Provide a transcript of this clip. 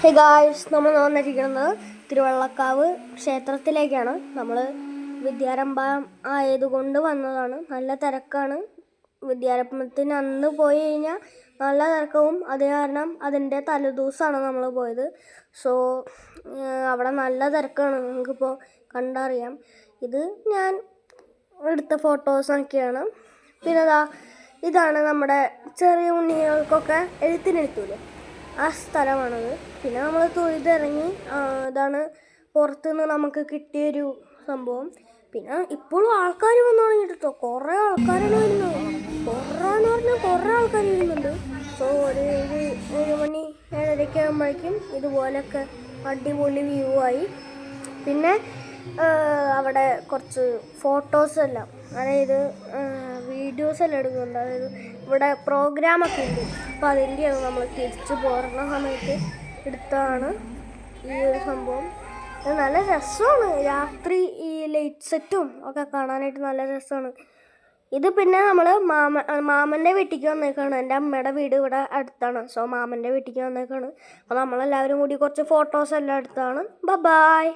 Hey guys, നമ്മൾ വന്നിരിക്കുന്നത് തിരുവള്ളക്കാവ് ക്ഷേത്രത്തിലേക്കാണ്. നമ്മൾ വിദ്യാരംഭം ആയതുകൊണ്ട് വന്നതാണ്. നല്ല തിരക്കാണ്. വിദ്യാരംഭത്തിന് അന്ന് പോയി കഴിഞ്ഞാൽ നല്ല തിരക്കവും, അത് കാരണം അതിൻ്റെ തലേദിവസമാണ് നമ്മൾ പോയത്. സോ അവിടെ നല്ല തിരക്കാണ്, നിങ്ങൾക്കിപ്പോൾ കണ്ടറിയാം. ഇത് ഞാൻ എടുത്ത ഫോട്ടോസൊക്കെയാണ്. പിന്നെ ഇതാണ് നമ്മുടെ ചെറിയ ഉണ്ണികൾക്കൊക്കെ എഴുത്തിനെടുത്തൂലേ, ആ സ്ഥലമാണത്. പിന്നെ നമ്മൾ തൊഴുതിറങ്ങി. ഇതാണ് പുറത്തുനിന്ന് നമുക്ക് കിട്ടിയൊരു സംഭവം. പിന്നെ ഇപ്പോഴും ആൾക്കാർ വന്നു തുടങ്ങിയിട്ടോ, കുറേ ആൾക്കാരാണ് വരുന്നത്. കുറേന്ന് പറഞ്ഞാൽ കുറേ ആൾക്കാർ വരുന്നുണ്ട്. സോ ഒരു 7 മണി 7:30 ആകുമ്പോഴേക്കും ഇതുപോലെയൊക്കെ അടിപൊളി വ്യൂ ആയി. പിന്നെ അവിടെ കുറച്ച് ഫോട്ടോസെല്ലാം, അതായത് വീഡിയോസെല്ലാം എടുക്കുന്നുണ്ട്. അതായത് ഇവിടെ പ്രോഗ്രാമൊക്കെ ഉണ്ട്. അപ്പോൾ അതിൻ്റെയാണ് നമ്മൾ തിരിച്ച് പോരുന്ന സമയത്ത് എടുത്തതാണ് ഈ ഒരു സംഭവം. ഇത് നല്ല രസമാണ്. രാത്രി ഈ ലൈറ്റ് സെറ്റും ഒക്കെ കാണാനായിട്ട് നല്ല രസമാണ്. ഇത് പിന്നെ നമ്മൾ മാമൻ്റെ വീട്ടിലേക്ക് വന്നേക്കാണ്. എൻ്റെ അമ്മയുടെ വീട് ഇവിടെ അടുത്താണ്. സോ മാമൻ്റെ വീട്ടിലേക്ക് വന്നേക്കാണ്. അപ്പോൾ നമ്മളെല്ലാവരും കൂടി കുറച്ച് ഫോട്ടോസെല്ലാം എടുത്താണ്. ബൈ.